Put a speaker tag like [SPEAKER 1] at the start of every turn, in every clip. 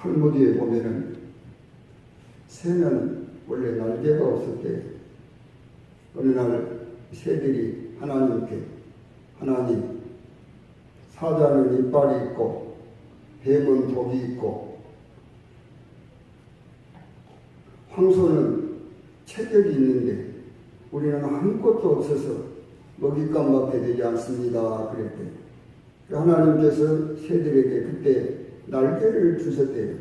[SPEAKER 1] 탈무드에 보면은 새는 원래 날개가 없었대요. 어느 날 새들이 하나님께, 하나님, 사자는 이빨이 있고 뱀은 독이 있고 황소는 체격이 있는데 우리는 아무것도 없어서 먹잇감밖에 되지 않습니다. 그랬대요. 하나님께서 새들에게 그때 날개를 주셨대요.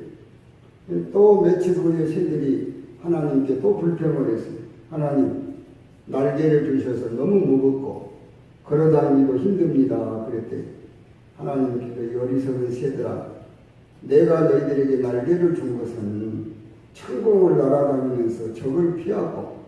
[SPEAKER 1] 또 며칠 후에 새들이 하나님께 또 불평을 했어요. 하나님, 날개를 주셔서 너무 무겁고 걸어다니기도 힘듭니다. 그랬대요. 하나님께서 어리석은 새들아, 내가 너희들에게 날개를 준 것은 천공을 날아다니면서 적을 피하고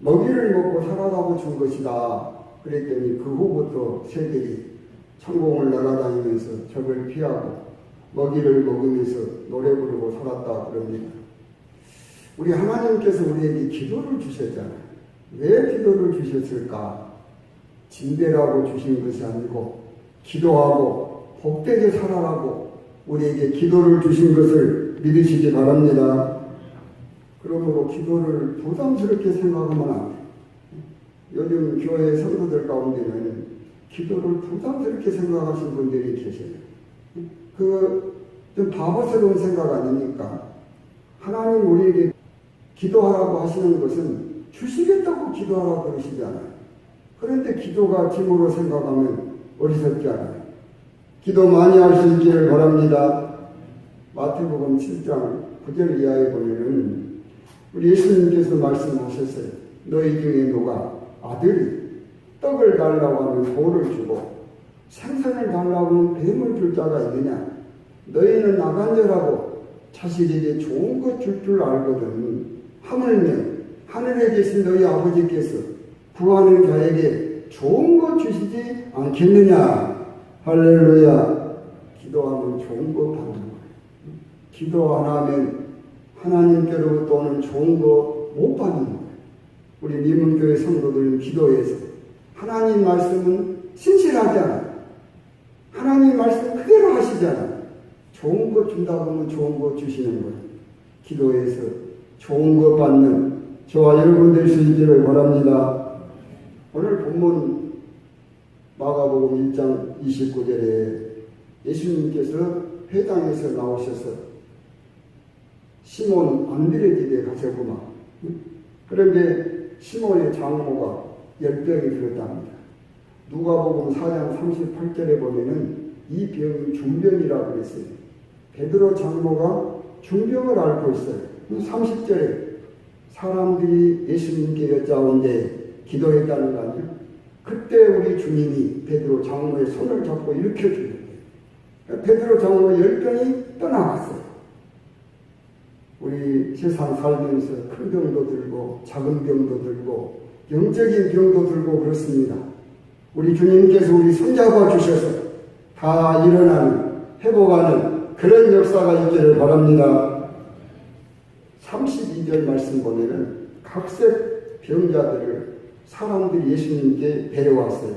[SPEAKER 1] 먹이를 먹고 살아가고 준 것이다. 그랬더니 그 후부터 새들이 천공을 날아다니면서 적을 피하고 먹이를 먹으면서 노래 부르고 살았다 그럽니다. 우리 하나님께서 우리에게 기도를 주셨잖아요. 왜 기도를 주셨을까? 징대라고 주신 것이 아니고 기도하고 복되게 살아가고 우리에게 기도를 주신 것을 믿으시기 바랍니다. 그러므로 기도를 부담스럽게 생각하면 안 돼요. 요즘 교회 성도들 가운데는 기도를 부담스럽게 생각하시는 분들이 계셔요. 좀 바보스러운 생각 아닙니까? 하나님 우리에게 기도하라고 하시는 것은 주시겠다고 기도하라고 그러시지 않아요. 그런데 기도가 짐으로 생각하면 어리석지 않아요. 기도 많이 할 수 있기를 바랍니다. 마태복음 7장 9절 이하에 보면은 우리 예수님께서 말씀하셨어요. 너희 중에 누가 아들이 떡을 달라고 하면 돌을 주고 생선을 달라고 하면 뱀을 줄 자가 있느냐? 너희는 나간절하고 자식에게 좋은 것 줄 줄 알거든. 하물며 하늘에 계신 너희 아버지께서 구하는 자에게 좋은 것 주시지 않겠느냐? 할렐루야. 기도하면 좋은 거 받는 거예요. 기도 안 하면 하나님께로부터 오는 좋은 거 못 받는 거예요. 우리 미문교회 성도들은 기도해서 하나님 말씀은 신실하지 않아요. 하나님 말씀 그대로 하시잖아요. 좋은 거 준다고 하면 좋은 거 주시는 거예요. 기도해서 좋은 거 받는 저와 여러분 될 수 있기를 바랍니다. 오늘 본문 마가복음 1장 29절에 예수님께서 회당에서 나오셔서 시몬 안드레 집에 가셨구만. 그런데 시몬의 장모가 열병이 들었답니다. 누가복음 4장 38절에 보면은 이 병이 중병이라고 그랬어요. 베드로 장모가 중병을 앓고 있어요. 30절에 사람들이 예수님께 여짜온데 기도했다는 거 아니에요? 그때 우리 주님이 베드로 장모의 손을 잡고 일으켜주는데 베드로 장모의 열병이 떠나갔어요. 우리 세상 살면서 큰 병도 들고 작은 병도 들고 영적인 병도 들고 그렇습니다. 우리 주님께서 우리 손잡아 주셔서 다 일어나는 회복하는 그런 역사가 있기를 바랍니다. 32절 말씀 보면은 각색 병자들을 사람들이 예수님께 데려왔어요.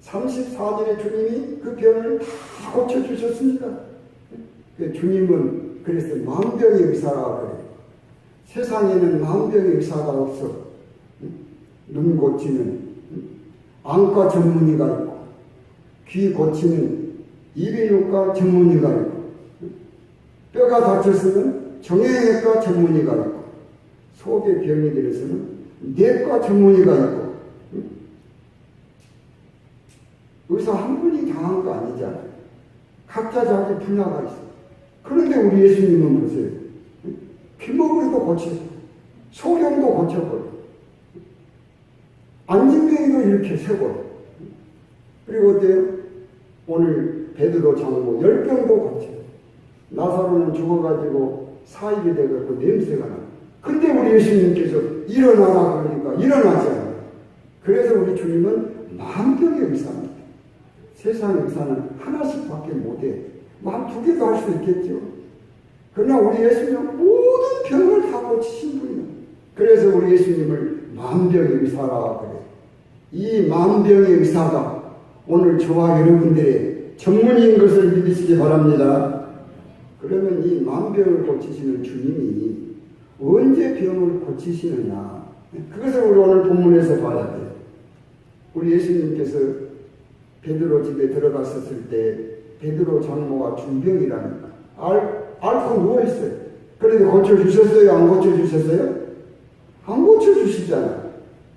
[SPEAKER 1] 34절에 주님이 그 병을 다 고쳐주셨습니다. 주님은 그래서 만병의 의사라고 그래요. 세상에는 만병의 의사가 없어. 눈 고치는 안과 전문의가 있고 귀 고치는 이비인후과 전문의가 있고 뼈가 다쳤으면 정형외과 전문의가 있고 속의 병이 들어서는 내과 전문의가 있고 의사 한 분이 다 한 거 아니잖아요. 각자 자기 분야가 있어. 그런데 우리 예수님은 보세요. 귀머거리도 고치고 소경도 고쳐버려. 안진병이도 이렇게 세고. 그리고 어때요? 오늘 베드로 장모 열병도 고쳐. 나사로는 죽어가지고 사입이 돼가지고 냄새가 나. 근데 우리 예수님께서 일어나라 그러니까 일어나지 않아요. 그래서 우리 주님은 만병의 의사입니다. 세상 의사는 하나씩밖에 못해. 12개도 할 수 있겠죠. 그러나 우리 예수님은 모든 병을 다 고치신 분이에요. 그래서 우리 예수님을 만병의 의사라 그래요. 이 만병의 의사가 오늘 저와 여러분들의 전문인 것을 믿으시기 바랍니다. 그러면 이 만병을 고치시는 주님이 언제 병을 고치시느냐, 그것을 우리 오늘 본문에서 봐야 돼요. 우리 예수님께서 베드로 집에 들어갔었을 때 베드로 장모가 중병이라니까 앓고 누워있어요. 그런데 고쳐주셨어요? 안 고쳐주셨어요? 안 고쳐주시잖아요.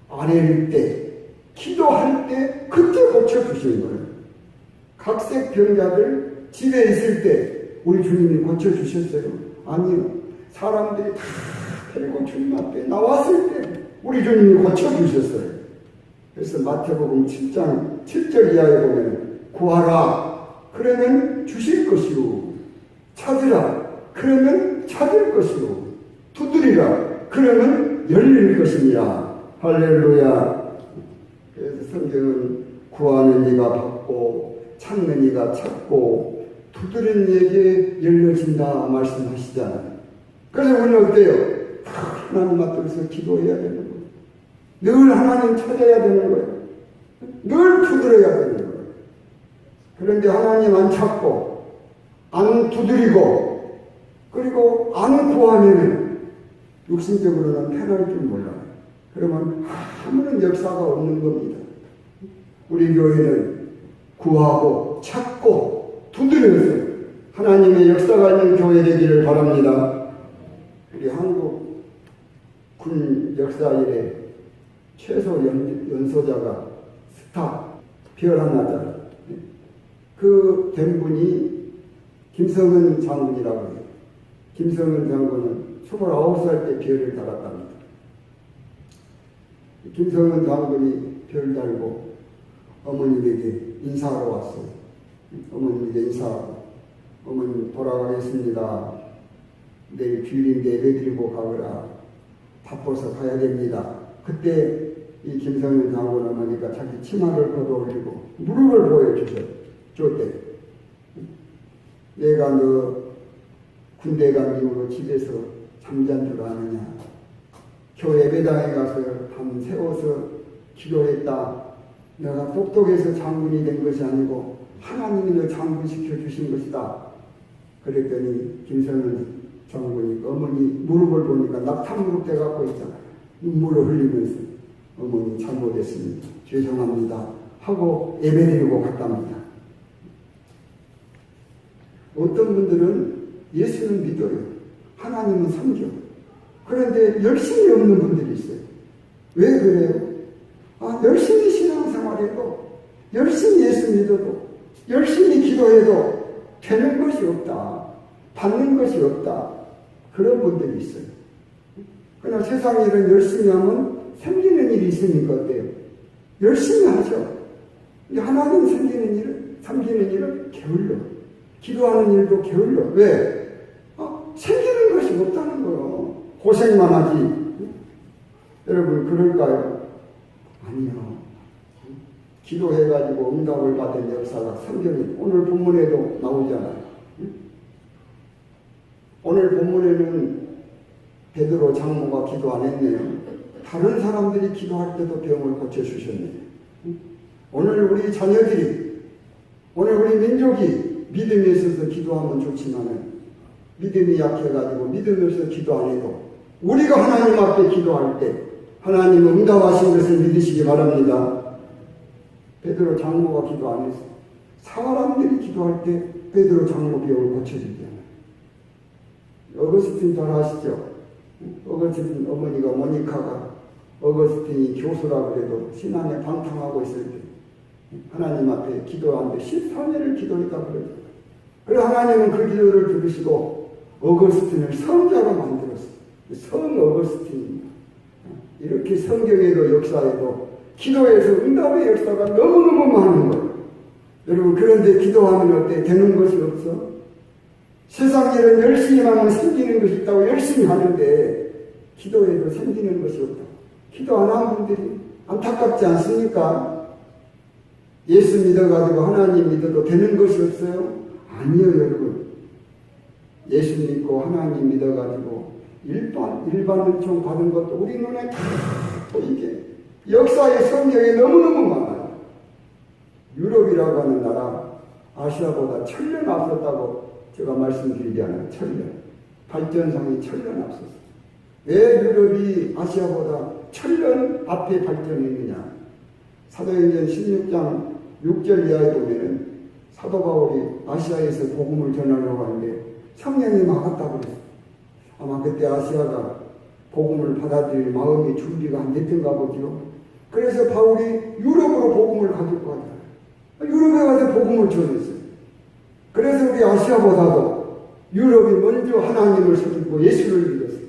[SPEAKER 1] 아랠 때, 기도할 때 그때 고쳐주신 거예요. 각색 병자들 집에 있을 때 우리 주님이 고쳐주셨어요? 아니요. 사람들이 다 데리고 주님 앞에 나왔을 때 우리 주님이 고쳐주셨어요. 그래서 마태복음 7장 7절 이하에 보면 구하라 그러면 주실 것이요, 찾으라 그러면 찾을 것이요, 두드리라 그러면 열릴 것이니라. 할렐루야. 그래서 성경은 구하는 이가 받고 찾는 이가 찾고 두드리는 이에게 열려진다 말씀하시잖아요. 그래서 우리는 어때요? 하나님 앞에서 기도해야 되는 거예요. 늘 하나님 찾아야 되는 거예요. 늘 두드려야 되는 거예요. 그런데 하나님 안 찾고 안 두드리고 그리고 안 구하면 육신적으로는 편할 줄 몰라요. 그러면 아무런 역사가 없는 겁니다. 우리 교회는 구하고 찾고 두드려서 하나님의 역사가 있는 교회 되기를 바랍니다. 우리 한국 군 역사 이래 최소 연소자가 스타 별 하나자 그 된 분이 김성은 장군이라고 해요. 김성은 장군은 29살 때 별을 달았답니다. 김성은 장군이 별 달고 어머님에게 인사하러 왔어요. 어머님에게 인사하고 어머님 돌아가겠습니다. 내일 주일인데 예배드리고 가거라. 바빠서 가야 됩니다. 그때 이 김성윤 장군 어머니가 자기 치마를 걷어올리고 무릎을 보여주셨대. 내가 너 군대 간 이후로 집에서 잠잔 줄 아느냐. 교회 예배당에 가서 밤 새워서 기도했다. 내가 똑똑해서 장군이 된 것이 아니고 하나님이 너 장군시켜 주신 것이다. 그랬더니 김성윤 장군이 어머니 무릎을 보니까 낙탄 무릎 돼갖고 있잖아. 눈물을 흘리면서 어머니 잘못했습니다. 죄송합니다. 하고 예배드리고 갔답니다. 어떤 분들은 예수는 믿어요. 하나님은 섬겨. 그런데 열심히 없는 분들이 있어요. 왜 그래요? 열심히 신앙생활해도 열심히 예수 믿어도 열심히 기도해도 되는 것이 없다. 받는 것이 없다. 그런 분들이 있어요. 그러나 세상 일은 열심히 하면 생기는 일이 있으니까 어때요? 열심히 하죠. 하나님 섬기는 일은 게을러. 기도하는 일도 게을러. 왜? 생기는 것이 없다는 거예요. 고생만 하지. 여러분 그럴까요? 아니요. 기도해가지고 응답을 받은 역사가 성경에 오늘 본문에도 나오잖아요. 오늘 본문에는 베드로 장모가 기도 안 했네요. 다른 사람들이 기도할 때도 병을 고쳐주셨네요. 오늘 우리 자녀들이, 오늘 우리 민족이 믿음에 있어서 기도하면 좋지만은 믿음이 약해가지고 믿으면서 기도 안 해도 우리가 하나님 앞에 기도할 때 하나님 응답하신 것을 믿으시기 바랍니다. 베드로 장모가 기도 안 했어요. 사람들이 기도할 때 베드로 장모 병을 고쳐주잖아요. 어거스틴 잘 아시죠? 어거스틴 어머니가 모니카가 어거스틴이 교수라 그래도 신앙에 방탕하고 있을 때 하나님 앞에 기도하는데 14년을 기도했다고 그러죠. 그래서 하나님은 그 기도를 들으시고 어거스틴을 성자로 만들었어요. 성 어거스틴입니다. 이렇게 성경에도 역사에도 기도에서 응답의 역사가 너무너무 많은 거예요. 여러분 그런데 기도하면 어때? 되는 것이 없어? 세상 일은 열심히 하면 생기는 것이 있다고 열심히 하는데 기도에도 생기는 것이 없다. 기도 안 한 분들이 안타깝지 않습니까? 예수 믿어가지고 하나님 믿어도 되는 것이 없어요? 아니요 여러분. 예수 믿고 하나님 믿어가지고 일반 은총 받은 것도 우리 눈에 다 보이게 역사의 성경에 너무너무 많아요. 유럽이라고 하는 나라 아시아보다 1000년 앞섰다고 제가 말씀드리잖아요. 천년. 발전상이 천년 앞섰어요. 왜 유럽이 아시아보다 천년 앞에 발전했느냐? 사도행전 16장 6절 이하에 보면은 사도 바울이 아시아에서 복음을 전하려고 하는데 성령이 막았다고 그랬어요. 아마 그때 아시아가 복음을 받아들일 마음의 준비가 안 됐던가 보죠. 그래서 바울이 유럽으로 복음을 가지고 가잖아요. 유럽에 가서 복음을 전했어요. 그래서 우리 아시아보다도 유럽이 먼저 하나님을 섬기고 예수를 믿었어요.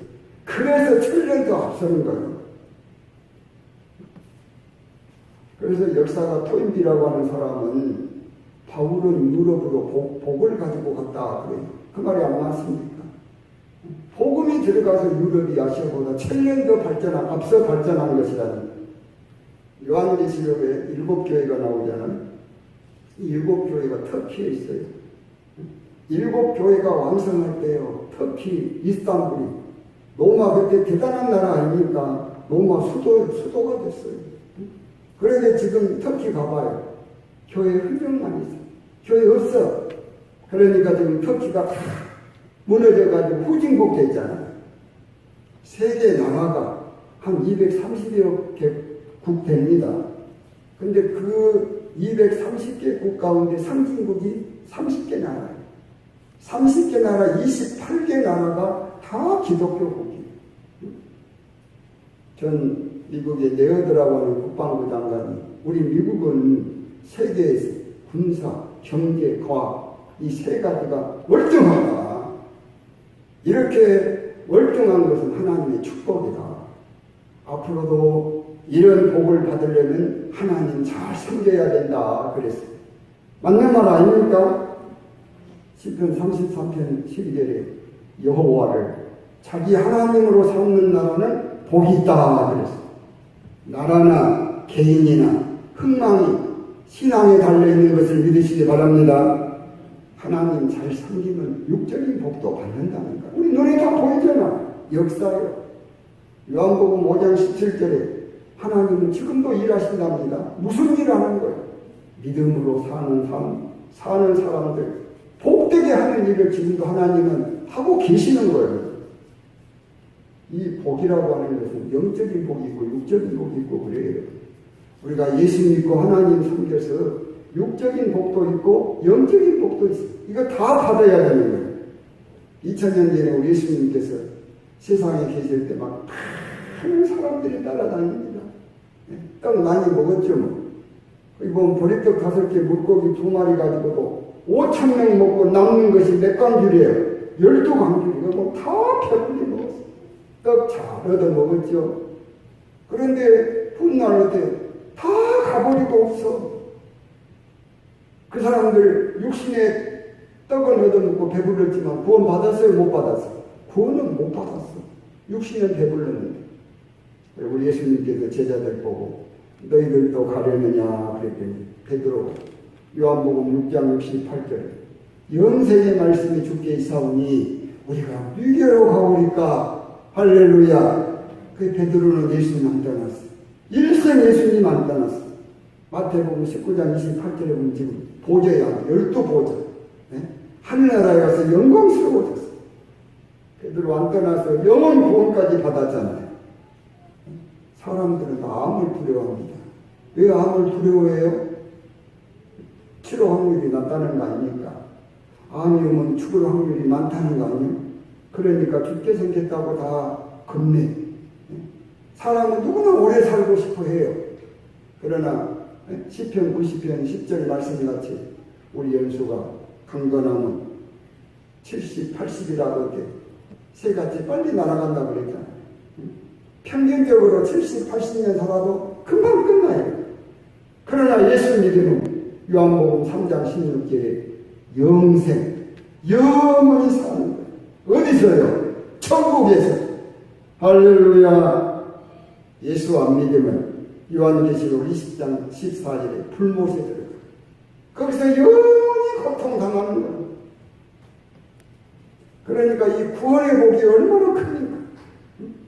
[SPEAKER 1] 그래서 천년도 앞서는 거예요. 그래서 역사가 토인비라고 하는 사람은 바울은 유럽으로 복을 가지고 갔다 그래요. 그 말이 안 맞습니까? 복음이 들어가서 유럽이 아시아보다 천년도 앞서 발전한 것이라는 요한계시록에 7교회가 나오잖아요. 이 7교회가 터키에 있어요. 7교회가 완성할 때요. 터키, 이스탄불이 로마 그때 대단한 나라 아닙니까? 로마 수도가 됐어요. 그런데 지금 터키 가봐요. 교회 흔적만 있어요. 교회 없어. 그러니까 지금 터키가 다 무너져가지고 후진국 됐잖아요. 세계 나라가 한 230여 개국 됩니다. 근데 그 230개국 가운데 상징국이 30개 나라예요. 30개 나라, 28개 나라가 다 기독교국이에요. 전 미국의 네어드라고 하는 국방부 장관이 우리 미국은 세계에서 군사, 경제, 과학 이 세 가지가 월등하다. 이렇게 월등한 것은 하나님의 축복이다. 앞으로도 이런 복을 받으려면 하나님 잘 섬겨야 된다. 그랬어요. 맞는 말 아닙니까? 시편 33편 12절에 여호와를 자기 하나님으로 삼는 나라는 복이 있다. 그랬어요. 나라나 개인이나 흥망이 신앙에 달려있는 것을 믿으시기 바랍니다. 하나님 잘 섬기면 육적인 복도 받는다는 거. 우리 눈에 다 보이잖아. 역사요. 요한복음 5장 17절에 하나님은 지금도 일하신답니다. 무슨 일 하는 거예요? 믿음으로 사는 사람들 복되게 하는 일을 지금도 하나님은 하고 계시는 거예요. 이 복이라고 하는 것은 영적인 복이 있고 육적인 복이 있고 그래요. 우리가 예수 믿고 하나님 섬겨서 육적인 복도 있고 영적인 복도 있어요. 이거 다 받아야 되는 거예요. 2000년 전에 우리 예수님께서 세상에 계실 때 막 많은 사람들이 따라다닙니다. 떡 많이 먹었죠 뭐. 이번 보리떡 5개 물고기 2마리 가지고도 5,000명 먹고 남는 것이 몇 광줄이에요? 12광줄이에요. 뭐 다 배불리 먹었어요. 떡 잘 얻어 먹었죠. 그런데 훗날 때 다 가버리고 없어. 그 사람들 육신의 떡을 얻어먹고 배불렀지만 구원 받았어요? 못 받았어요? 구원은 못 받았어. 육신은 배불렀는데. 우리 예수님께서 제자들 보고 너희들도 가려느냐 그랬더니 베드로가 요한복음 6장 68절 영생의 말씀이 주께 있사오니 우리가 누구로 가오리까 할렐루야. 그 베드로는 예수님 안 떠났어. 일생 예수님 안 떠났어. 마태복음 19장 28절에 보면 지금 보좌야 12보좌. 네? 하늘나라에 가서 영광스러워졌어. 베드로 안 떠나서 영원 구원까지 받았잖아요. 사람들은 암을 두려워합니다. 왜 암을 두려워해요? 치료 확률이 낮다는 거 아닙니까? 암이 오면 죽을 확률이 많다는 거 아니에요? 그러니까 죽게 생겼다고 다 겁내. 사람은 누구나 오래 살고 싶어 해요. 그러나 시편 90편 10절 말씀같이 우리 연수가 강건하면 70, 80이라고 이렇게 새같이 빨리 날아간다고 그랬잖아요. 평균적으로 70, 80년 살아도 금방 끝나요. 그러나 예수 믿으면 요한복음 3장 16절에 영생, 영원히 사는 거예요. 어디서요? 천국에서. 할렐루야. 예수 안 믿으면 요한계시록 20장 14절에 불못에 들어가. 거기서 영원히 고통당하는 거예요. 그러니까 이 구원의 복이 얼마나 큽니까?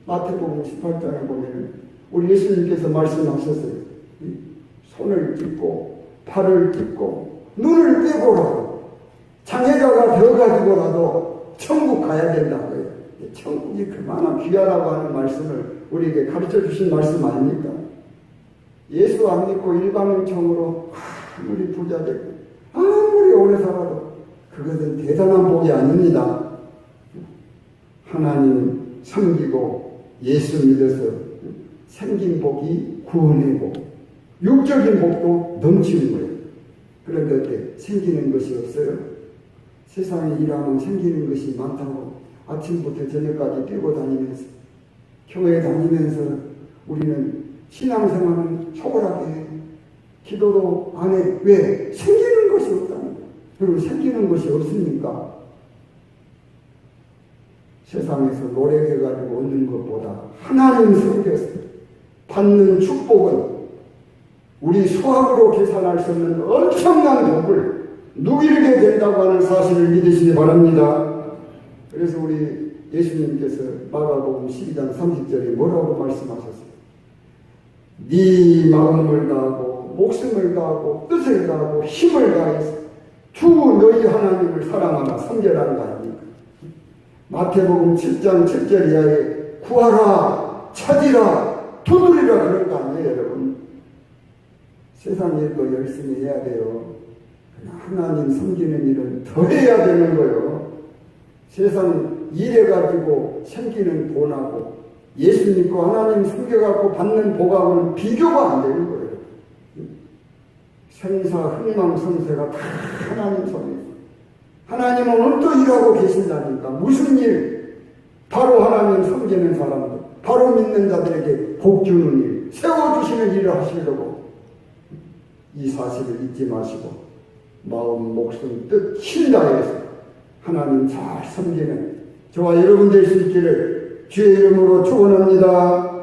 [SPEAKER 1] 마태복음 18장에 보면 우리 예수님께서 말씀하셨어요. 손을 찢고 팔을 찢고 눈을 빼보라고 장애자가 되어가지고라도 천국 가야 된다고요. 천국이 그만한 귀하다고 하는 말씀을 우리에게 가르쳐 주신 말씀 아닙니까? 예수 안 믿고 일반인청으로 아무리 부자 되고 아무리 오래 살아도 그것은 대단한 복이 아닙니다. 하나님 섬기고 예수 믿어서 생긴 복이 구원의 복, 육적인 복도 넘치는 거예요. 그런데 어때? 생기는 것이 없어요? 세상에 일하면 생기는 것이 많다고 아침부터 저녁까지 뛰고 다니면서 교회 다니면서 우리는 신앙생활은 소홀하게 해. 기도도 안 해. 왜? 생기는 것이 없다는 거예요. 그리고 생기는 것이 없으니까 세상에서 노력해가지고 얻는 것보다 하나님 섬겨서 받는 축복은 우리 수학으로 계산할 수 없는 엄청난 복을 누리게 된다고 하는 사실을 믿으시기 바랍니다. 그래서 우리 예수님께서 마가복음 12장 30절에 뭐라고 말씀하셨어요? 네 마음을 다하고 목숨을 다하고 뜻을 다하고 힘을 다해서 주 너희 하나님을 사랑하라 섬겨라는 거 아닙니까? 마태복음 7장 7절 이하에 구하라 찾으라 두드리라 그런 거 아니에요 여러분? 세상 일도 열심히 해야 돼요. 하나님 섬기는 일은 더 해야 되는 거예요. 세상 일해가지고 생기는 돈하고 예수 믿고 하나님 섬겨갖고 받는 복하고는 비교가 안 되는 거예요. 생사 흥망성쇠가 다 하나님 손에. 하나님은 오늘 또 일하고 계신다니까. 무슨 일? 바로 하나님 섬기는 사람들, 바로 믿는 자들에게 복 주는 일, 세워주시는 일을 하시려고. 이 사실을 잊지 마시고 마음, 목숨, 뜻, 힘 다해서 하나님 잘 섬기는 저와 여러분 될 수 있기를 주의 이름으로 축원합니다.